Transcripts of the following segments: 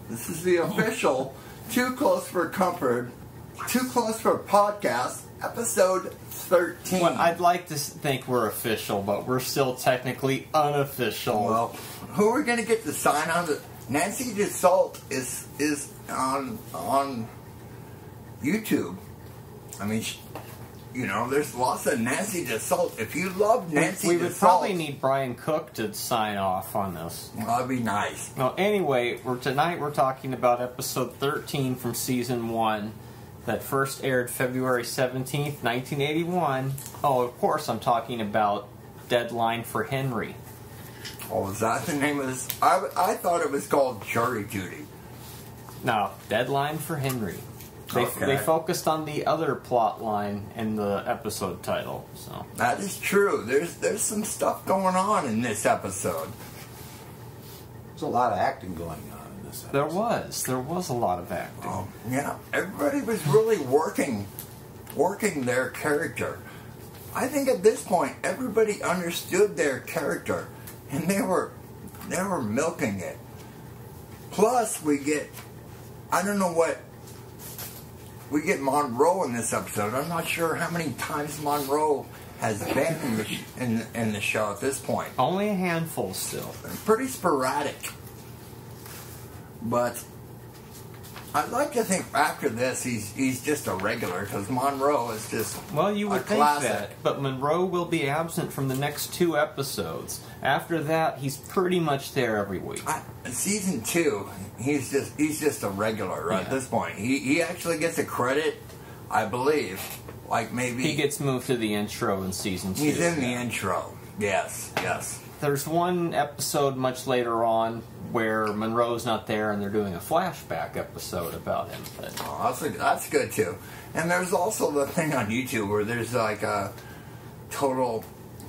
This is the official Too Close for Comfort, Too Close for Podcast, episode 13. Well, I'd like to think we're official, but we're still technically unofficial. Well, who are we going to get to sign on to? Nancy DeSalt is on YouTube. I mean, there's lots of Nancy DeSalt. If you love Nancy DeSalt... We would probably need Brian Cook to sign off on this. Well, that'd be nice. Well, anyway, tonight we're talking about episode 13 from season 1 that first aired February 17th, 1981. Oh, of course I'm talking about Deadline for Henry. Oh, is that the name of this? I thought it was called Jury Duty. No, Deadline for Henry. They focused on the other plot line in the episode title. So that is true. There's some stuff going on in this episode. There's a lot of acting going on in this episode. There was a lot of acting. Yeah, everybody was really working their character. I think at this point everybody understood their character, and they were milking it. Plus, we get Monroe in this episode. I'm not sure how many times Monroe has been in the show at this point. Only a handful still. Pretty sporadic. But I'd like to think after this he's just a regular, because Monroe is just you would think classic. that, but Monroe will be absent from the next 2 episodes. After that, he's pretty much there every week. Season 2, he's just a regular at this point. He actually gets a credit, I believe. Like maybe he gets moved to the intro in season 2. He's in the intro. Yes. There's one episode much later on where Monroe's not there, and they're doing a flashback episode about him. That's good too. And there's also the thing on YouTube where there's like a total.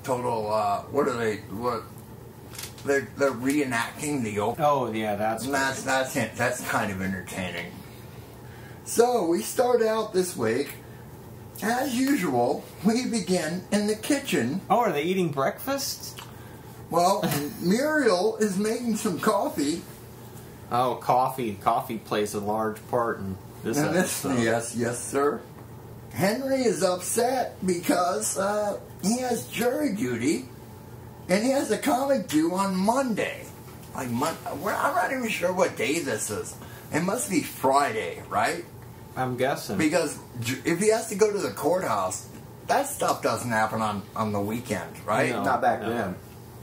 They're reenacting the open. Oh yeah, that's kind of entertaining. So we start out this week. As usual, we begin in the kitchen. Oh, are they eating breakfast? Well, Muriel is making some coffee. Oh, coffee. Coffee plays a large part in this episode. Yes, sir. Henry is upset because he has jury duty, and he has a comic due on Monday. I'm not even sure what day this is. It must be Friday, right? I'm guessing. Because if he has to go to the courthouse, that stuff doesn't happen on the weekend, right? No, not back then.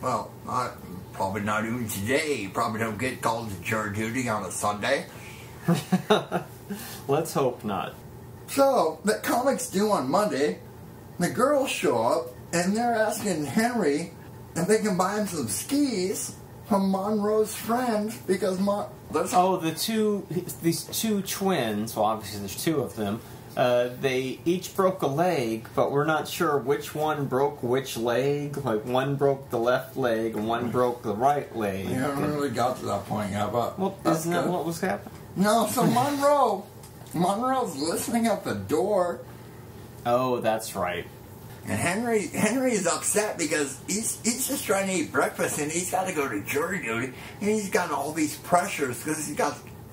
Well, probably not even today. You probably don't get called to jury duty on a Sunday. Let's hope not. So, the comic's due on Monday. The girls show up, and they're asking Henry if they can buy him some skis from Monroe's friend, because these two twins, well, obviously there's 2 of them, they each broke a leg, but we're not sure which one broke which leg. Like, one broke the left leg and one broke the right leg. You haven't really got to that point yet, but... Well, isn't that what was happening? No, so Monroe's listening at the door. Oh, that's right. And Henry is upset because he's just trying to eat breakfast, and he's got to go to jury duty, and he's got all these pressures because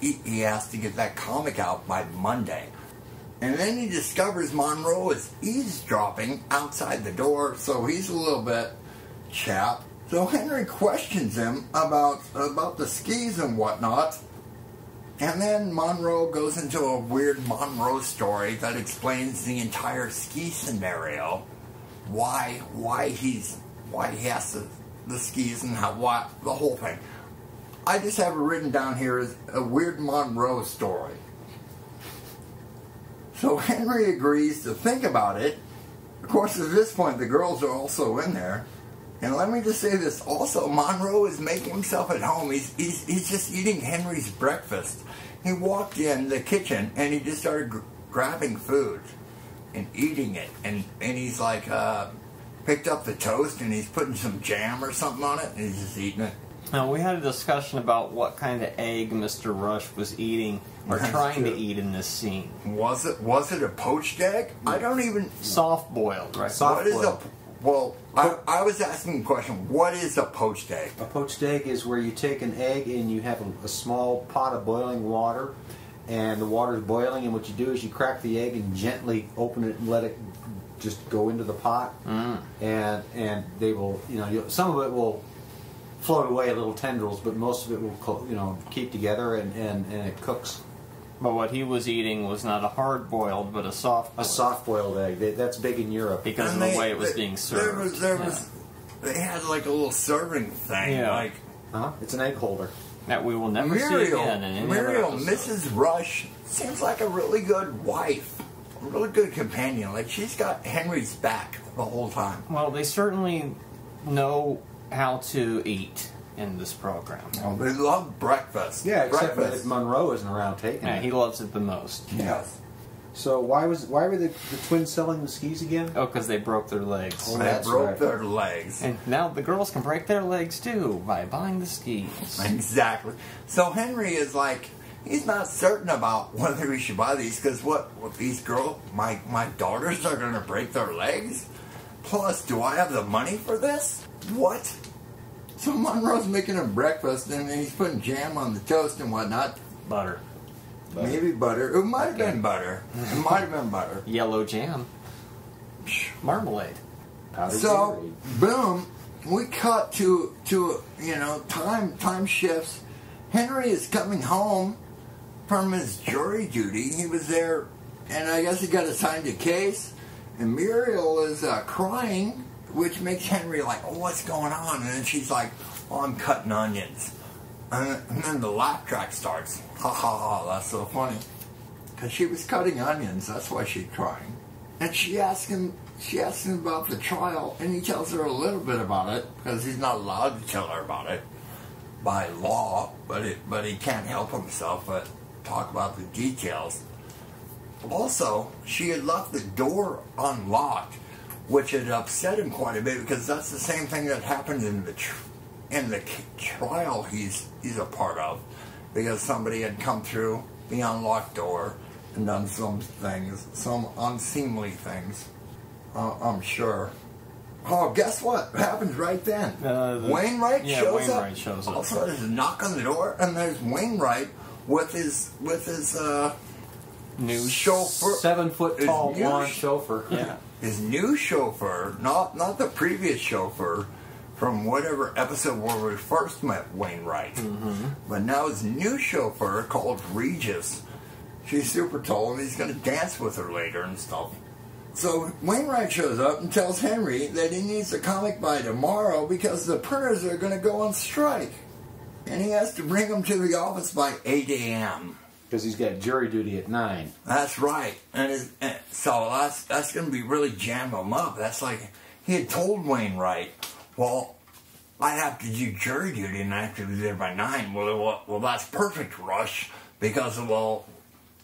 he has to get that comic out by Monday. And then he discovers Monroe is eavesdropping outside the door, so he's a little bit chapped. So Henry questions him about the skis and whatnot. And then Monroe goes into a weird Monroe story that explains the entire ski scenario. Why he has the skis and the whole thing. I just have it written down here as a weird Monroe story. So Henry agrees to think about it. Of course, at this point, the girls are also in there. And let me just say this. Also, Monroe is making himself at home. He's just eating Henry's breakfast. He walked in the kitchen, and he just started grabbing food and eating it. And he's like, picked up the toast, and he's putting some jam or something on it, and he's just eating it. Now, we had a discussion about what kind of egg Mr. Rush was eating or trying to eat in this scene. Was it a poached egg? I don't even... Soft-boiled, right? What Well, I was asking a question. What is a poached egg? A poached egg is where you take an egg and you have a small pot of boiling water, and the water is boiling, and what you do is you crack the egg and gently open it and let it just go into the pot, and they will, some of it will float away, little tendrils, but most of it will, keep together and it cooks. But what he was eating was not a hard-boiled, but a soft-boiled. A soft-boiled egg. That's big in Europe. Because of the way it was being served. They had like a little serving thing. Yeah. It's an egg holder. That we will never see again in any other episode. Mrs. Rush, seems like a really good wife. A really good companion. Like, she's got Henry's back the whole time. Well, they certainly know how to eat in this program. Oh, they love breakfast. Yeah, except that Monroe isn't around taking it. He loves it the most. Yes. So why were the twins selling the skis again? Oh, because they broke their legs. They broke their legs. And now the girls can break their legs too by buying the skis. Exactly. So Henry is like, he's not certain about whether he should buy these, because what these girls, my daughters are going to break their legs? Plus, do I have the money for this? What? So Monroe's making him breakfast, and he's putting jam on the toast and whatnot. Butter. Maybe butter. It might have been butter. It might have been butter. Yellow jam. Marmalade. So, boom, we cut to time shifts. Henry is coming home from his jury duty. He was there, and I guess he got assigned a case. And Muriel is crying, which makes Henry like, oh, what's going on? And then she's like, oh, I'm cutting onions. And then the laugh track starts. Ha ha ha, that's so funny. Because she was cutting onions, that's why she's crying. And she asks him about the trial, and he tells her a little bit about it, because he's not allowed to tell her about it by law, but he can't help himself but talk about the details. Also, she had left the door unlocked, which had upset him quite a bit, because that's the same thing that happened in the trial he's a part of, because somebody had come through the unlocked door and done some things, some unseemly things, I'm sure. Oh, guess what happens right then? Wainwright shows up. Also, there's a knock on the door, and there's Wainwright with his new chauffeur, 7 foot tall blonde chauffeur. Yeah, his new chauffeur, not the previous chauffeur from whatever episode where we first met Wainwright, but now his new chauffeur called Regis. She's super tall, and he's going to dance with her later and stuff. So Wainwright shows up and tells Henry that he needs the comic by tomorrow because the printers are going to go on strike, and he has to bring them to the office by 8 a.m. Because he's got jury duty at 9. That's right. So that's going to be really jam him up. That's like, he had told Wainwright, well, I have to do jury duty and I have to be there by 9. Well, that's perfect, Rush, because,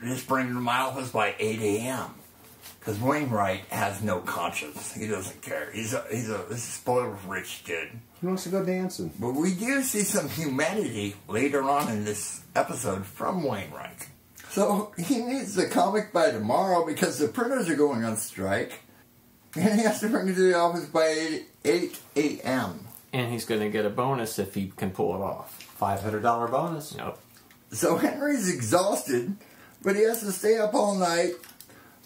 just bring him to my office by 8 a.m. Because Wainwright has no conscience. He doesn't care. He's a spoiled rich kid. He wants to go dancing. But we do see some humanity later on in this episode from Wainwright. So he needs the comic by tomorrow because the printers are going on strike. And he has to bring it to the office by 8 a.m. And he's going to get a bonus if he can pull it off. $500 bonus. Yep. So Henry's exhausted, but he has to stay up all night.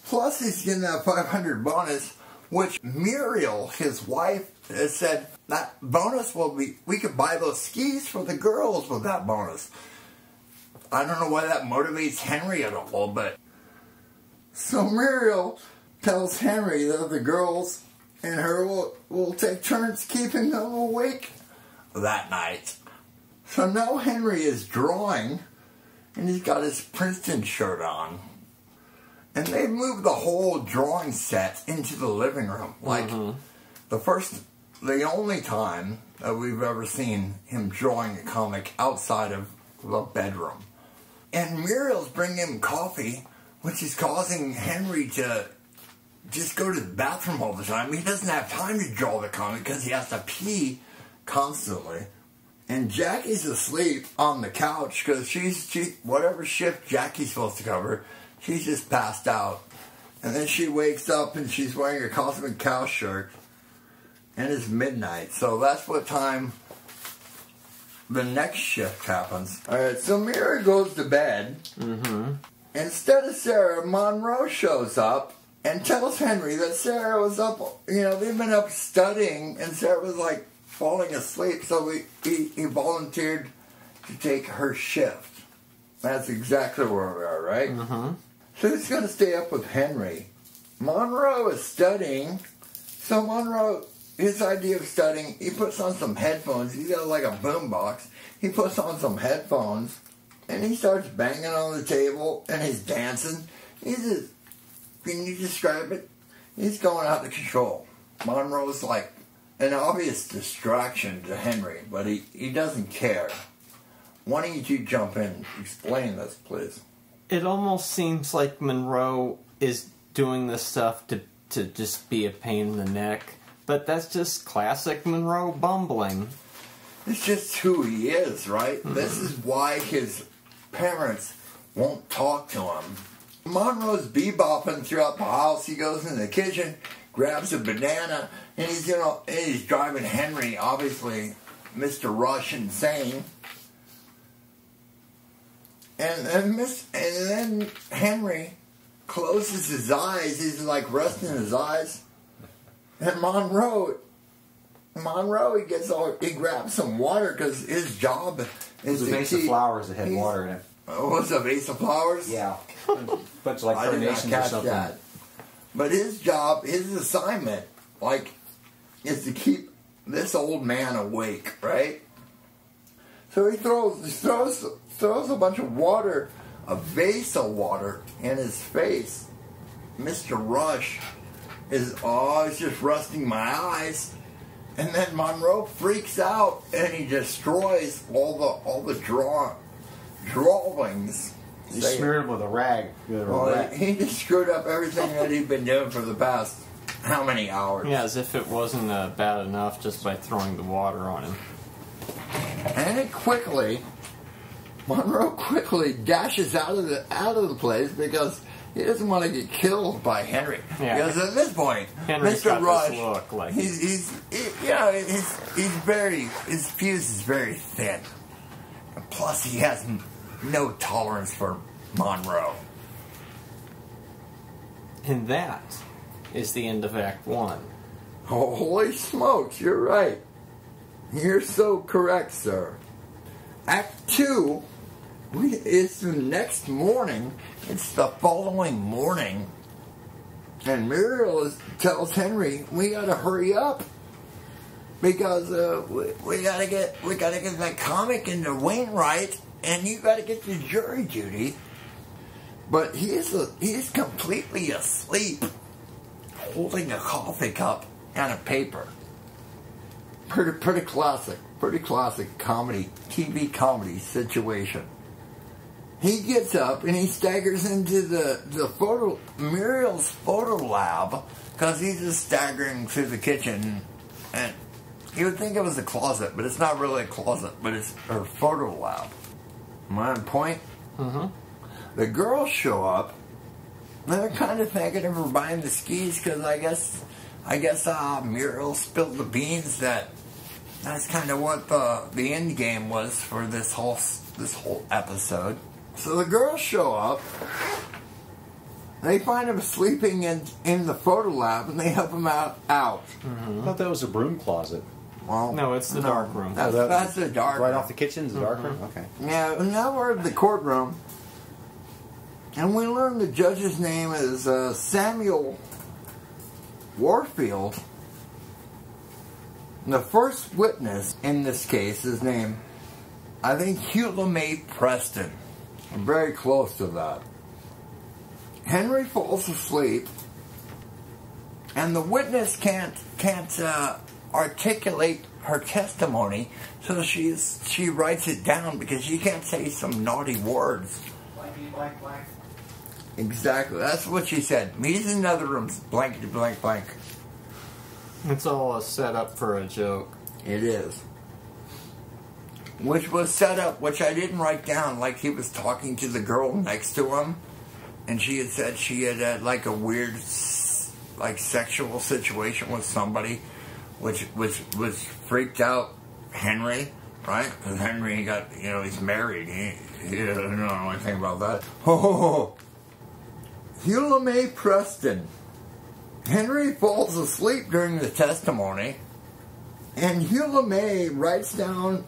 Plus he's getting that $500 bonus, which Muriel, his wife, has said that bonus will be, we could buy those skis for the girls with that bonus. I don't know why that motivates Henry at all, but... So Muriel tells Henry that the girls and her will take turns keeping them awake that night. So now Henry is drawing, and he's got his Princeton shirt on. And they moved the whole drawing set into the living room. Like, the only time that we've ever seen him drawing a comic outside of the bedroom. And Muriel's bringing him coffee, which is causing Henry to just go to the bathroom all the time. He doesn't have time to draw the comic because he has to pee constantly. And Jackie's asleep on the couch because whatever shift Jackie's supposed to cover, she's just passed out. And then she wakes up and she's wearing a Cosmic Cow shirt. and it's midnight. So that's what time the next shift happens. All right, so Mira goes to bed. Mm-hmm. Instead of Sarah, Monroe shows up and tells Henry that Sarah was up, they've been up studying, and Sarah was like falling asleep, so he volunteered to take her shift. That's exactly where we are, right? Mm-hmm. So he's going to stay up with Henry. Monroe is studying, so Monroe, his idea of studying, he puts on some headphones. He's got like a boom box. He puts on some headphones, and he starts banging on the table, and he's dancing. Can you describe it? He's going out of control. Monroe's like an obvious distraction to Henry, but he doesn't care. Why don't you jump in and explain this, please? It almost seems like Monroe is doing this stuff to just be a pain in the neck, but that's just classic Monroe bumbling. It's just who he is, right? Mm-hmm. This is why his parents won't talk to him. Monroe's bebopping throughout the house. He goes in the kitchen, grabs a banana, and he's driving Henry, obviously Mr. Rush, insane. And then Henry closes his eyes. He's like resting his eyes. And Monroe, he grabs some water because his job is a vase of flowers that had water in it. Oh, it was a vase of flowers? Yeah. Bunch of like carnations or something. That. But his job, his assignment, is to keep this old man awake, right? So he throws a bunch of water, a vase of water, in his face. Mr. Rush is just rusting my eyes. And then Monroe freaks out and he destroys all the drawings. He smeared him with a rag. He just screwed up everything that he'd been doing for the past how many hours? Yeah, as if it wasn't bad enough just by throwing the water on him. And Monroe quickly dashes out of the place because he doesn't want to get killed by Henry. Yeah. Because at this point, Henry's Mr. Rush, look like his fuse is very thin. And plus, he has no tolerance for Monroe. And that is the end of Act 1. Oh, holy smokes, you're right. You're so correct, sir. Act 2 is the next morning. It's the following morning. And Muriel tells Henry, we gotta hurry up. Because we gotta get that comic into Wainwright, and you gotta get to jury duty. But he's completely asleep, holding a coffee cup and a paper. Pretty classic TV comedy situation. He gets up and he staggers into the Muriel's photo lab, because he's just staggering through the kitchen, and you would think it was a closet, but it's not really a closet, but it's her photo lab. Am I on point? Mm-hmm. The girls show up, and they're kind of thanking her for buying the skis, because I guess Muriel spilled the beans that's kind of what the end game was for this whole episode. So the girls show up. They find him sleeping in the photo lab, and they help him out. Mm-hmm. I thought that was a broom closet. Well, no, it's the dark room. That's the dark room. Right off the kitchen is the dark room? Okay. Yeah, now we're in the courtroom. And we learn the judge's name is Samuel Warfield. And the first witness in this case is named, I think, Hugh May Preston. I'm very close to that. Henry falls asleep, and the witness can't articulate her testimony, so she writes it down because she can't say some naughty words. Blank. Exactly, that's what she said. Meet in another room, blankety blank blank. It's all a setup for a joke. It is. Which was set up, which I didn't write down, like he was talking to the girl next to him, and she had said she had like a weird, like, sexual situation with somebody. which freaked out Henry, right? Because Henry got, he's married. He doesn't know anything about that. Oh, Hugh May Preston. Henry falls asleep during the testimony, and Hugh May writes down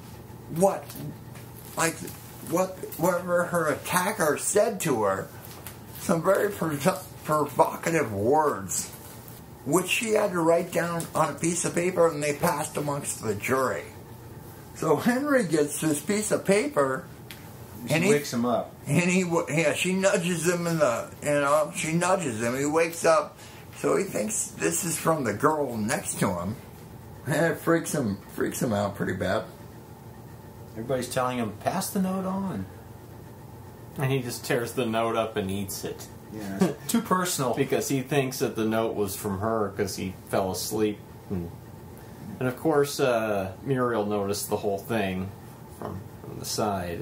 whatever her attacker said to her, some very provocative words, which she had to write down on a piece of paper, and they passed amongst the jury. So Henry gets this piece of paper, and he wakes him up. And she nudges him she nudges him. He wakes up, so he thinks this is from the girl next to him, and it freaks him out pretty bad. Everybody's telling him, pass the note on. And he just tears the note up and eats it. Yeah, too personal. Because he thinks that the note was from her because he fell asleep. And of course, Muriel noticed the whole thing from the side.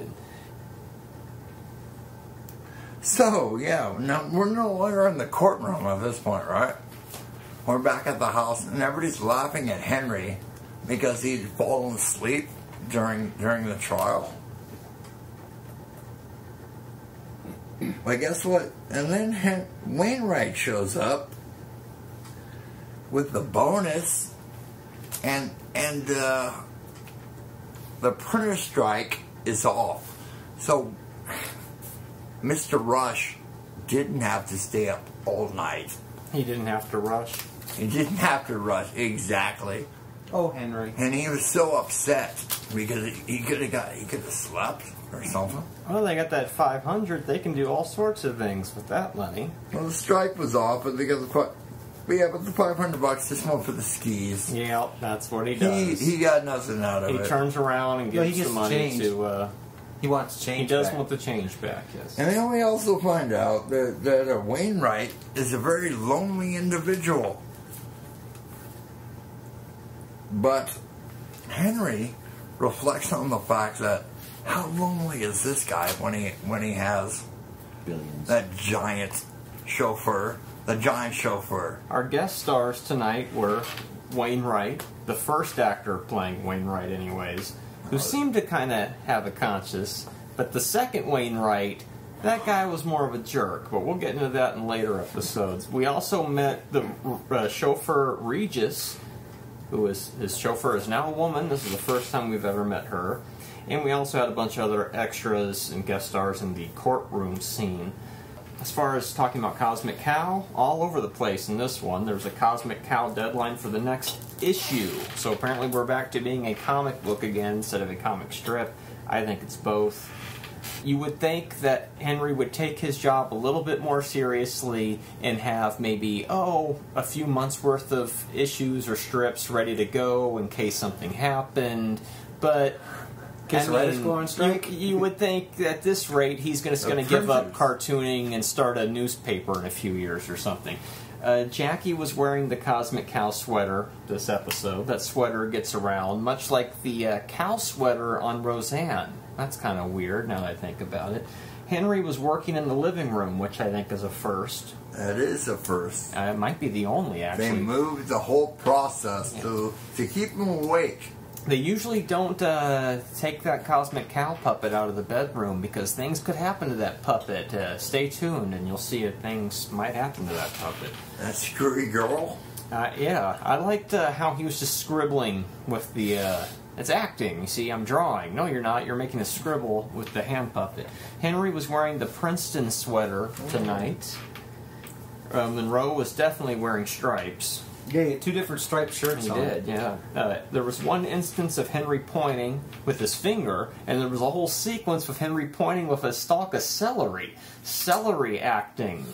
So, yeah, now we're no longer in the courtroom at this point, right? We're back at the house, and everybody's laughing at Henry because he'd fallen asleep during the trial. But guess what? And then Wainwright shows up with the bonus, and the printer strike is off. So Mr. Rush didn't have to stay up all night. He didn't have to rush. He didn't have to rush, exactly. Oh, Henry. And he was so upset because he could have slept or something. Well, they got that 500. They can do all sorts of things with that money. Well, the strike was off, but they got but the $500 just went for the skis. Yeah, that's what he does. He got nothing out of it. He turns around and gives the money to. He wants change. He does back. want the change back. Yes. And then we also find out that Wainwright is a very lonely individual. But Henry reflects on the fact that how lonely is this guy when he has billions. That giant chauffeur, the giant chauffeur. Our guest stars tonight were Wainwright, the first actor playing Wainwright, anyways, who seemed to kind of have a conscience. But the second Wainwright, that guy was more of a jerk. But we'll get into that in later episodes. We also met the chauffeur Regis, his chauffeur is now a woman. This is the first time we've ever met her. And we also had a bunch of other extras and guest stars in the courtroom scene. As far as talking about Cosmic Cow, all over the place in this one. There's a Cosmic Cow deadline for the next issue. So apparently we're back to being a comic book again instead of a comic strip. I think it's both. You would think that Henry would take his job a little bit more seriously and have maybe, a few months worth of issues or strips ready to go in case something happened. But writers go on strike? You would think at this rate he's just going to give up cartooning and start a newspaper in a few years or something. Jackie was wearing the Cosmic Cow sweater this episode. That sweater gets around, much like the cow sweater on Roseanne. That's kind of weird now that I think about it. Henry was working in the living room, which I think is a first. That is a first. It might be the only, actually. They moved the whole process to keep him awake. They usually don't take that Cosmic Cow puppet out of the bedroom because things could happen to that puppet. Stay tuned and you'll see that things might happen to that puppet. That screwy girl? Yeah. I liked how he was just scribbling with the... It's acting. You see, I'm drawing. No, you're not. You're making a scribble with the hand puppet. Henry was wearing the Princeton sweater tonight. Monroe was definitely wearing stripes. Yeah, he had two different striped shirts on. He did, yeah. There was one instance of Henry pointing with his finger, and there was a whole sequence of Henry pointing with a stalk of celery. Celery acting.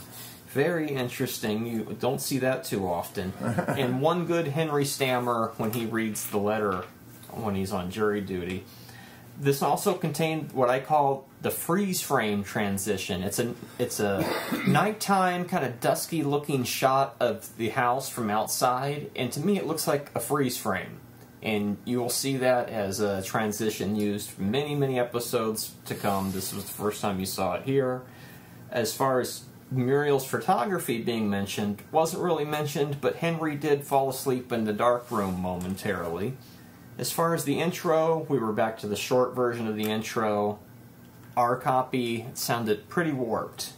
Very interesting. You don't see that too often. And one good Henry stammer when he reads the letter when he's on jury duty. This also contained what I call the freeze frame transition. It's a nighttime, kind of dusky looking shot of the house from outside, and to me it looks like a freeze frame. And you will see that as a transition used for many, many episodes to come. This was the first time you saw it here. As far as Muriel's photography being mentioned wasn't really mentioned, but Henry did fall asleep in the dark room momentarily. As far as the intro, we were back to the short version of the intro. Our copy sounded pretty warped,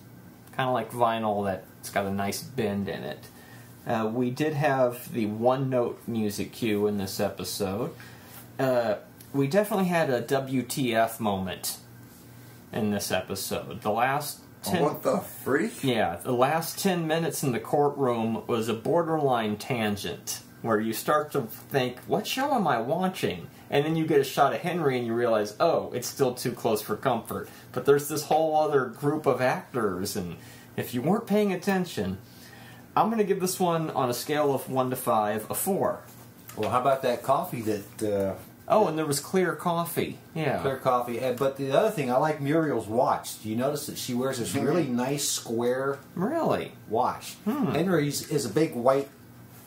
kind of like vinyl that's got a nice bend in it. We did have the one-note music cue in this episode. We definitely had a WTF moment in this episode. The last 10... What the freak? Yeah, the last 10 minutes in the courtroom was a borderline tangent, where you start to think, what show am I watching? And then you get a shot of Henry and you realize, oh, it's still too close for comfort. But there's this whole other group of actors, and if you weren't paying attention... I'm going to give this one, on a scale of 1 to 5, a 4. Well, how about that coffee that... and there was clear coffee. Yeah. Clear coffee. But the other thing, I like Muriel's watch. Do you notice that she wears this really nice square Really? watch? Henry's is a big white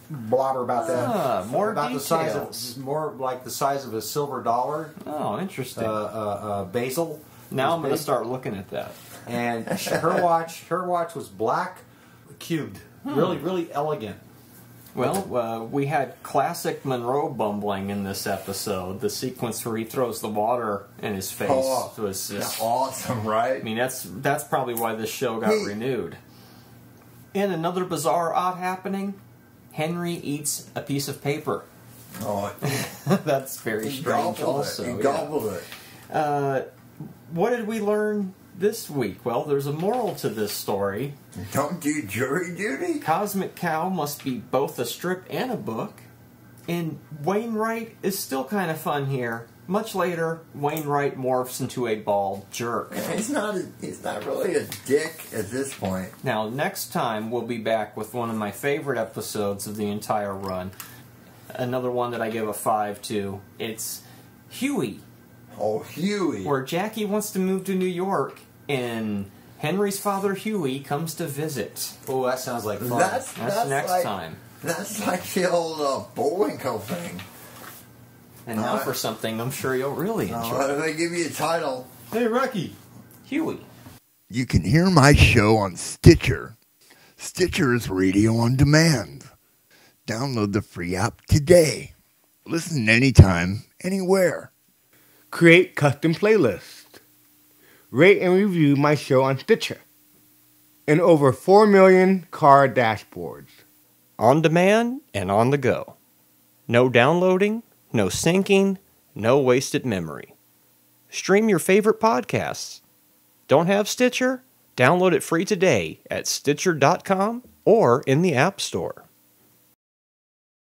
blotter about that. More about details. the size of, more like the size of a silver dollar. Oh, interesting. Basil. Now I'm going to start looking at that. And her watch was black, cubed. Really, really elegant. Well, we had classic Monroe bumbling in this episode. The sequence where he throws the water in his face was just awesome, right? I mean, that's probably why this show got renewed. And another bizarre, odd happening: Henry eats a piece of paper. Oh, that's very strange. Also, he gobbled it. What did we learn this week? Well, there's a moral to this story. Don't do jury duty? Cosmic Cow must be both a strip and a book. And Wainwright is still kind of fun here. Much later, Wainwright morphs into a bald jerk. He's not really a dick at this point. Now, next time, we'll be back with one of my favorite episodes of the entire run. Another one that I give a 5 to. It's Huey. Oh, Huey. Where Jackie wants to move to New York, and Henry's father, Huey, comes to visit. Oh, that sounds like fun. That's next time. That's like the old Bullwinkle thing. And now for something I'm sure you'll really enjoy. Let me give you a title. Hey, Rocky. Huey. You can hear my show on Stitcher. Stitcher is radio on demand. Download the free app today. Listen anytime, anywhere. Create custom playlists. Rate and review my show on Stitcher. And over 4 million car dashboards. On demand and on the go. No downloading, no syncing, no wasted memory. Stream your favorite podcasts. Don't have Stitcher? Download it free today at Stitcher.com or in the App Store.